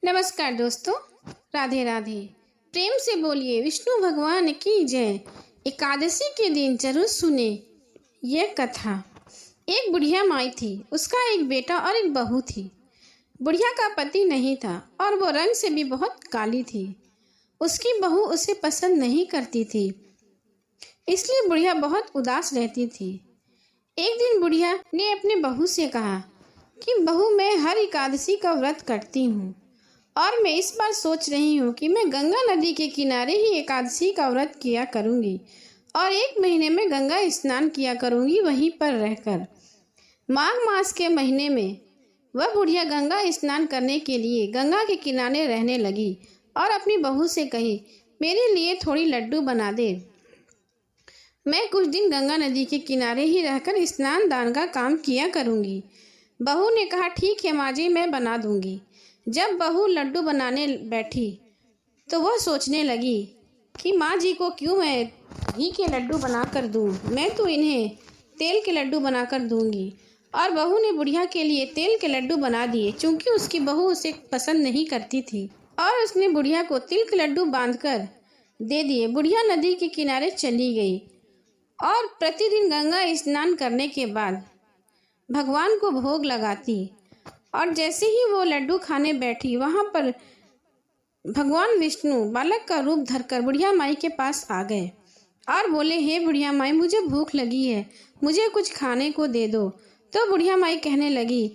नमस्कार दोस्तों, राधे राधे। प्रेम से बोलिए विष्णु भगवान की जय। एकादशी के दिन जरूर सुने यह कथा। एक बुढ़िया माई थी, उसका एक बेटा और एक बहू थी। बुढ़िया का पति नहीं था और वो रंग से भी बहुत काली थी। उसकी बहू उसे पसंद नहीं करती थी, इसलिए बुढ़िया बहुत उदास रहती थी। एक दिन बुढ़िया ने अपने बहू से कहा कि बहू, मैं हर एकादशी का व्रत करती हूँ और मैं इस बार सोच रही हूँ कि मैं गंगा नदी के किनारे ही एकादशी का व्रत किया करूँगी और 1 महीने में गंगा स्नान किया करूँगी वहीं पर रहकर। माघ मास के महीने में वह बुढ़िया गंगा स्नान करने के लिए गंगा के किनारे रहने लगी और अपनी बहू से कही, मेरे लिए थोड़ी लड्डू बना दे। मैं कुछ दिन गंगा नदी के किनारे ही रहकर स्नान दान का काम किया करूँगी। बहू ने कहा, ठीक है माँ जी, मैं बना दूँगी। जब बहू लड्डू बनाने बैठी तो वह सोचने लगी कि माँ जी को क्यों मैं घी के लड्डू बना कर दूँ, मैं तो इन्हें तेल के लड्डू बना कर दूँगी। और बहू ने बुढ़िया के लिए तेल के लड्डू बना दिए, चूँकि उसकी बहू उसे पसंद नहीं करती थी, और उसने बुढ़िया को तिल के लड्डू बांधकर दे दिए। बुढ़िया नदी के किनारे चली गई और प्रतिदिन गंगा स्नान करने के बाद भगवान को भोग लगाती। और जैसे ही वो लड्डू खाने बैठी, वहाँ पर भगवान विष्णु बालक का रूप धरकर बुढ़िया माई के पास आ गए और बोले, हे बुढ़िया माई, मुझे भूख लगी है, मुझे कुछ खाने को दे दो। तो बुढ़िया माई कहने लगी,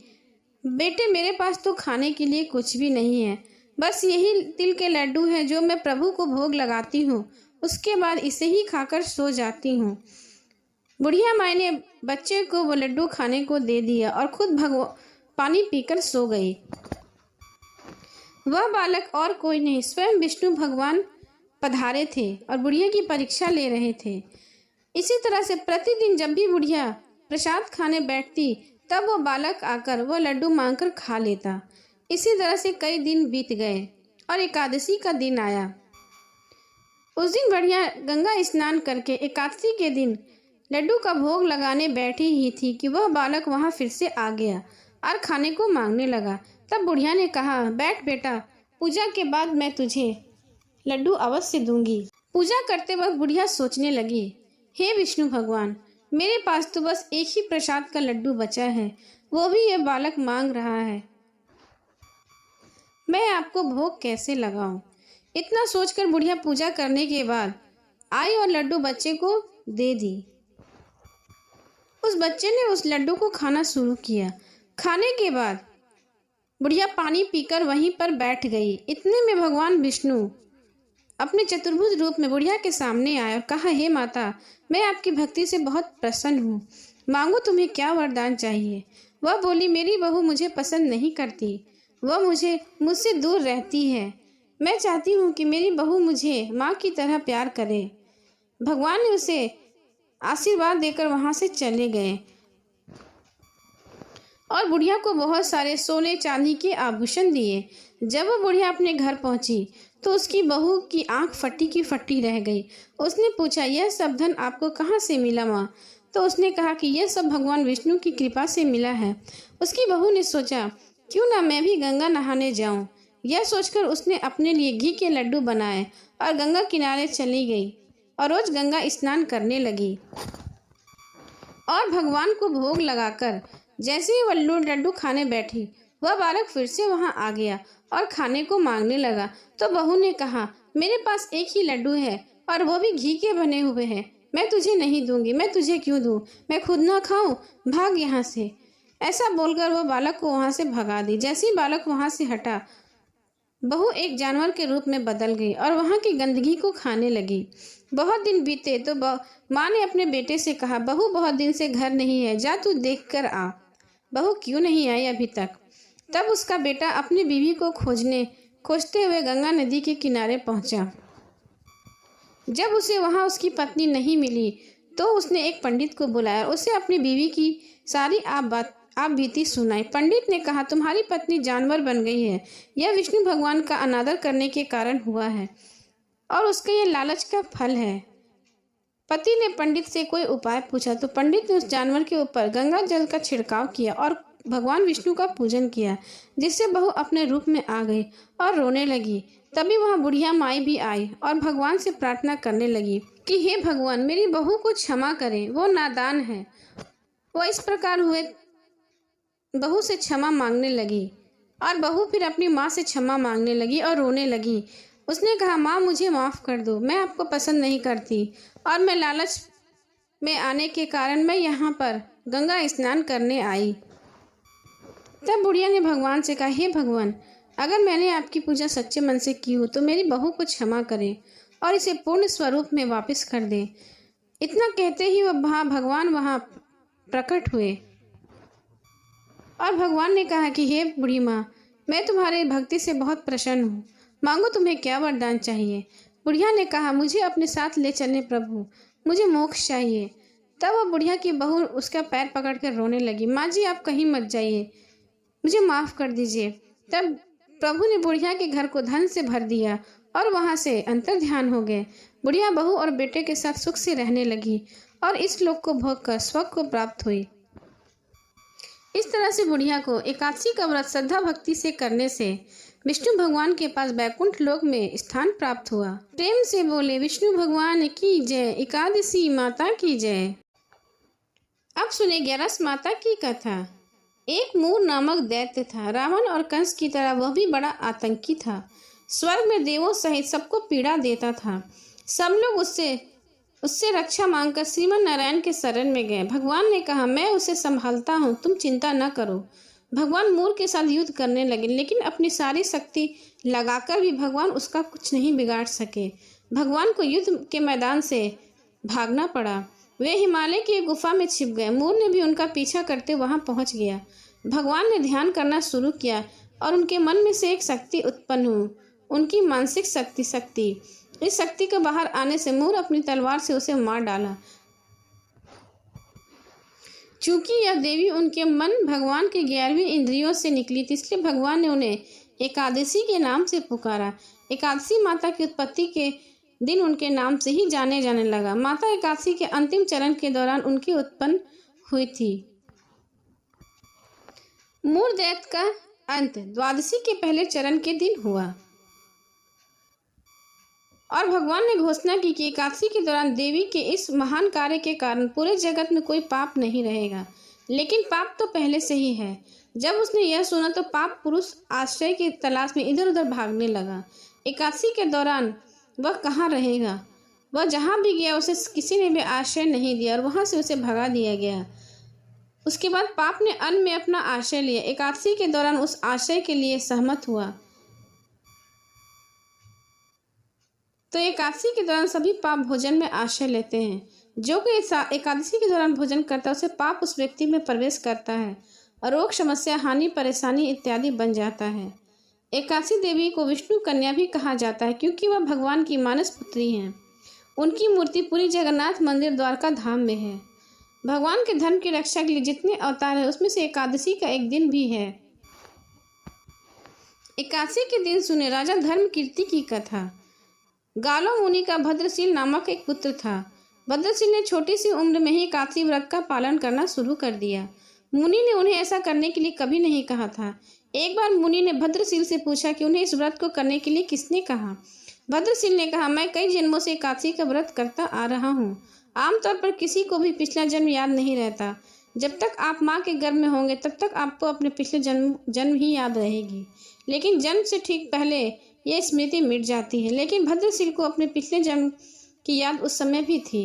बेटे, मेरे पास तो खाने के लिए कुछ भी नहीं है, बस यही तिल के लड्डू है जो मैं प्रभु को भोग लगाती हूँ, उसके बाद इसे ही खाकर सो जाती हूँ। बुढ़िया माई ने बच्चे को वो लड्डू खाने को दे दिया और खुद पानी पीकर सो गई। वह बालक और कोई नहीं, स्वयं विष्णु भगवान पधारे थे और बुढ़िया की परीक्षा ले रहे थे। इसी तरह से प्रतिदिन जब भी बुढ़िया प्रसाद खाने बैठती, तब वो बालक आकर वो लड्डू मांगकर खा लेता। इसी तरह से कई दिन बीत गए और एकादशी का दिन आया। उस दिन बुढ़िया गंगा स्नान करके एकादशी के दिन लड्डू का भोग लगाने बैठी ही थी कि वह बालक वहां फिर से आ गया और खाने को मांगने लगा। तब बुढ़िया ने कहा, बैठ बेटा, पूजा के बाद मैं तुझे लड्डू अवश्य दूंगी। पूजा करते वक्त बुढ़िया सोचने लगी, हे विष्णु भगवान, मेरे पास तो बस एक ही प्रसाद का लड्डू बचा है, वो भी ये बालक मांग रहा है, मैं आपको भोग कैसे लगाऊं। इतना सोचकर बुढ़िया पूजा करने के बाद आई और लड्डू बच्चे को दे दी। उस बच्चे ने उस लड्डू को खाना शुरू किया। खाने के बाद बुढ़िया पानी पीकर वहीं पर बैठ गई। इतने में भगवान विष्णु अपने चतुर्भुज रूप में बुढ़िया के सामने आए और कहा, हे माता, मैं आपकी भक्ति से बहुत प्रसन्न हूँ, मांगो तुम्हें क्या वरदान चाहिए। वह बोली, मेरी बहू मुझे पसंद नहीं करती, वह मुझसे दूर रहती है, मैं चाहती हूँ कि मेरी बहू मुझे माँ की तरह प्यार करे। भगवान ने उसे आशीर्वाद देकर वहां से चले गए और बुढ़िया को बहुत सारे सोने चांदी के आभूषण दिए। जब वो बुढ़िया अपने घर पहुंची तो उसकी बहू की आंख फटी की फटी रह गई। उसने पूछा, यह सब धन आपको कहाँ से मिला माँ? तो उसने कहा कि यह सब भगवान विष्णु की कृपा से मिला है। उसकी बहू ने सोचा, क्यों ना मैं भी गंगा नहाने जाऊं। यह सोचकर उसने अपने लिए घी के लड्डू बनाए और गंगा किनारे चली गई और रोज गंगा स्नान करने लगी और भगवान को भोग लगाकर जैसे ही वह लड्डू खाने बैठी, वह बालक फिर से वहां आ गया और खाने को मांगने लगा। तो बहू ने कहा, मेरे पास एक ही लड्डू है और वो भी घी के बने हुए हैं, मैं तुझे नहीं दूंगी, मैं तुझे क्यों दूं, मैं खुद ना खाऊं, भाग यहाँ से। ऐसा बोलकर वह बालक को वहां से भगा दी। जैसे ही बालक वहां से हटा, बहू एक जानवर के रूप में बदल गई और वहां की गंदगी को खाने लगी। बहुत दिन बीते तो माँ ने अपने बेटे से कहा, बहू बहुत दिन से घर नहीं है, जा तू देख कर आ। बहू क्यों नहीं आई अभी तक? तब उसका बेटा अपनी बीवी को खोजते हुए गंगा नदी के किनारे पहुंचा। जब उसे वहां उसकी पत्नी नहीं मिली तो उसने एक पंडित को बुलाया और उसे अपनी बीवी की सारी आप बीती सुनाई। पंडित ने कहा, तुम्हारी पत्नी जानवर बन गई है, यह विष्णु भगवान का अनादर करने के कारण हुआ है और उसके ये लालच का फल है। पति ने पंडित से कोई उपाय पूछा तो पंडित ने उस जानवर के ऊपर गंगा जल का छिड़काव किया और भगवान विष्णु का पूजन किया, जिससे बहू अपने रूप में आ गई और रोने लगी। तभी वहाँ बुढ़िया माई भी आई और भगवान से प्रार्थना करने लगी कि हे भगवान, मेरी बहू को क्षमा करें, वो नादान है। वो इस प्रकार हुए बहू से क्षमा मांगने लगी और बहू फिर अपनी माँ से क्षमा मांगने लगी और रोने लगी। उसने कहा, माँ मुझे माफ़ कर दो, मैं आपको पसंद नहीं करती और मैं लालच में आने के कारण मैं यहाँ पर गंगा स्नान करने आई। तब बुढ़िया ने भगवान से कहा, हे भगवान, अगर मैंने आपकी पूजा सच्चे मन से की हो तो मेरी बहू को क्षमा करें और इसे पूर्ण स्वरूप में वापस कर दें। इतना कहते ही भगवान वहाँ प्रकट हुए और भगवान ने कहा कि हे बूढ़ी माँ, मैं तुम्हारी भक्ति से बहुत प्रसन्न हूँ, मांगो तुम्हें क्या वरदान चाहिए। बुढ़िया ने कहा, मुझे अपने साथ ले चलने प्रभु, मुझे मोक्ष चाहिए। तब वह बुढ़िया की बहू उसका पैर पकड़कर रोने लगी, माँ जी आप कहीं मत जाइए, मुझे माफ़ कर दीजिए। तब प्रभु ने बुढ़िया के घर को धन से भर दिया और वहाँ से अंतर ध्यान हो गए। बुढ़िया बहू और बेटे के साथ सुख से रहने लगी और इस लोक को भोगकर स्वर्ग को प्राप्त हुई। इस तरह से बुढ़िया को एकादशी का व्रत श्रद्धा भक्ति से करने से विष्णु भगवान के पास बैकुंठ लोक में स्थान प्राप्त हुआ। प्रेम से बोले विष्णु भगवान की जय, एकादशी माता की जय। अब सुने 11 माता की कथा। एक मूर नामक दैत्य था। रावण और कंस की तरह वह भी बड़ा आतंकी था। स्वर्ग में देवों सहित सबको पीड़ा देता था। सब लोग उससे रक्षा मांगकर श्रीमन नारायण के शरण में गए। भगवान ने कहा, मैं उसे संभालता हूँ, तुम चिंता न करो। भगवान मूर के साथ युद्ध करने लगे, लेकिन अपनी सारी शक्ति लगाकर भी भगवान उसका कुछ नहीं बिगाड़ सके। भगवान को युद्ध के मैदान से भागना पड़ा। वे हिमालय की एक गुफा में छिप गए। मूर ने भी उनका पीछा करते वहां पहुंच गया। भगवान ने ध्यान करना शुरू किया और उनके मन में से एक शक्ति उत्पन्न हुई, उनकी मानसिक शक्ति। इस शक्ति के बाहर आने से मूर अपनी तलवार से उसे मार डाला। चूंकि यह देवी उनके मन भगवान के 11वीं इंद्रियों से निकली थी, इसलिए भगवान ने उन्हें एकादशी के नाम से पुकारा। एकादशी माता की उत्पत्ति के दिन उनके नाम से ही जाने लगा। माता एकादशी के अंतिम चरण के दौरान उनकी उत्पन्न हुई थी। मूर दैत्य का अंत द्वादशी के पहले चरण के दिन हुआ और भगवान ने घोषणा की कि एकादशी के दौरान देवी के इस महान कार्य के कारण पूरे जगत में कोई पाप नहीं रहेगा। लेकिन पाप तो पहले से ही है। जब उसने यह सुना तो पाप पुरुष आश्रय की तलाश में इधर उधर भागने लगा। एकादशी के दौरान वह कहाँ रहेगा? वह जहाँ भी गया उसे किसी ने भी आश्रय नहीं दिया और वहाँ से उसे भगा दिया गया। उसके बाद पाप ने अन्न में अपना आश्रय लिया। एकादशी के दौरान उस आश्रय के लिए सहमत हुआ तो एकादशी के दौरान सभी पाप भोजन में आश्रय लेते हैं। जो कोई एकादशी के दौरान भोजन करता है उसे पाप उस व्यक्ति में प्रवेश करता है और रोग, समस्या, हानि, परेशानी इत्यादि बन जाता है। एकादशी देवी को विष्णु कन्या भी कहा जाता है क्योंकि वह भगवान की मानस पुत्री हैं। उनकी मूर्ति पूरी जगन्नाथ मंदिर द्वारका धाम में है। भगवान के धर्म की रक्षा के लिए जितने अवतार है उसमें से एकादशी का एक दिन भी है। एकादशी के दिन सुने राजा धर्मकीर्ति की कथा। गालो मुनि का भद्रशील नामक एक पुत्र था। भद्रशील ने छोटी सी उम्र में ही एकादशी व्रत का पालन करना शुरू कर दिया। मुनि ने उन्हें ऐसा करने के लिए कभी नहीं कहा था। एक बार मुनि ने भद्रशील से पूछा कि उन्हें इस व्रत को करने के लिए किसने कहा। भद्रशील ने कहा, मैं कई जन्मों से एकादशी का व्रत करता आ रहा हूँ। आमतौर पर किसी को भी पिछला जन्म याद नहीं रहता। जब तक आप माँ के गर्भ में होंगे तब तक आपको अपने पिछले जन्म ही याद रहेगी, लेकिन जन्म से ठीक पहले यह स्मृति मिट जाती है। लेकिन भद्रशील को अपने पिछले जन्म की याद उस समय भी थी।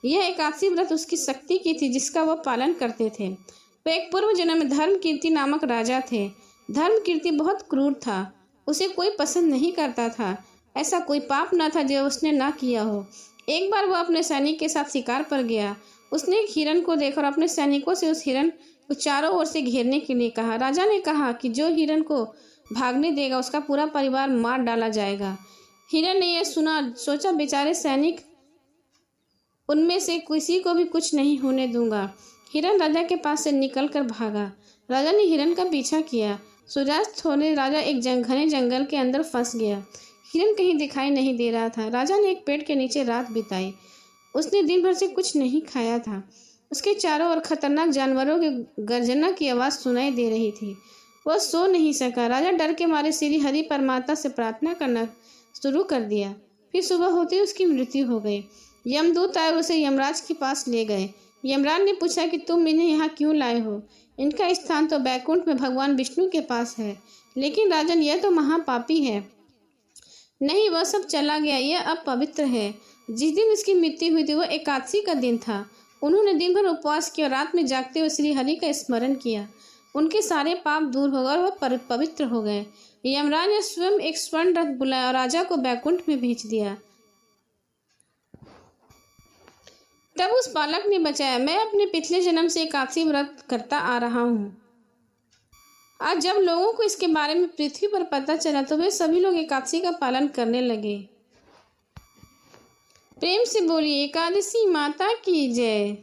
यह एकादशी व्रत उसकी शक्ति की थी जिसका वह पालन करते थे। वह एक पूर्व जन्म में धर्मकीर्ति नामक राजा थे। धर्मकीर्ति बहुत क्रूर था, उसे कोई पसंद नहीं करता था। ऐसा कोई पाप न था जो उसने ना किया हो। एक बार वह अपने सैनिक के साथ शिकार पर गया। उसने एक हिरण को देखा और अपने सैनिकों से उस हिरण को चारों ओर से घेरने के लिए कहा। राजा ने कहा कि जो हिरण को भागने देगा उसका पूरा परिवार मार डाला जाएगा। हिरण ने यह सुना, सोचा बेचारे सैनिक, उनमें से किसी को भी कुछ नहीं होने दूंगा। हिरण राजा के पास से निकलकर भागा। राजा ने हिरण का पीछा किया। सूर्यास्त होने राजा एक घने जंगल के अंदर फंस गया। हिरण कहीं दिखाई नहीं दे रहा था। राजा ने एक पेड़ के नीचे रात बिताई। उसने दिन भर से कुछ नहीं खाया था। उसके चारों ओर खतरनाक जानवरों के गर्जना की आवाज़ सुनाई दे रही थी। वह सो नहीं सका। राजा डर के मारे श्री हरि परमात्मा से प्रार्थना करना शुरू कर दिया। फिर सुबह होते ही उसकी मृत्यु हो गई। यमदूत आए उसे यमराज के पास ले गए। यमराज ने पूछा कि तुम इन्हें यहाँ क्यों लाए हो? इनका स्थान तो बैकुंठ में भगवान विष्णु के पास है। लेकिन राजन, यह तो महापापी है। नहीं, वह सब चला गया, यह अब पवित्र है। जिस दिन उसकी मृत्यु हुई थी वह एकादशी का दिन था। उन्होंने दिन भर उपवास किया और रात में जागते हुए श्री हरि का स्मरण किया। उनके सारे पाप दूर हो गए और वह पवित्र हो गए। यमराज ने स्वयं एक स्वर्ण रथ बुलाया और राजा को बैकुंठ में भेज दिया। तब उस बालक ने बचाया, मैं अपने पिछले जन्म से एकादशी व्रत करता आ रहा हूँ। आज जब लोगों को इसके बारे में पृथ्वी पर पता चला तो वे सभी लोग एकादशी का पालन करने लगे। प्रेम से बोलिए एकादशी माता की जय।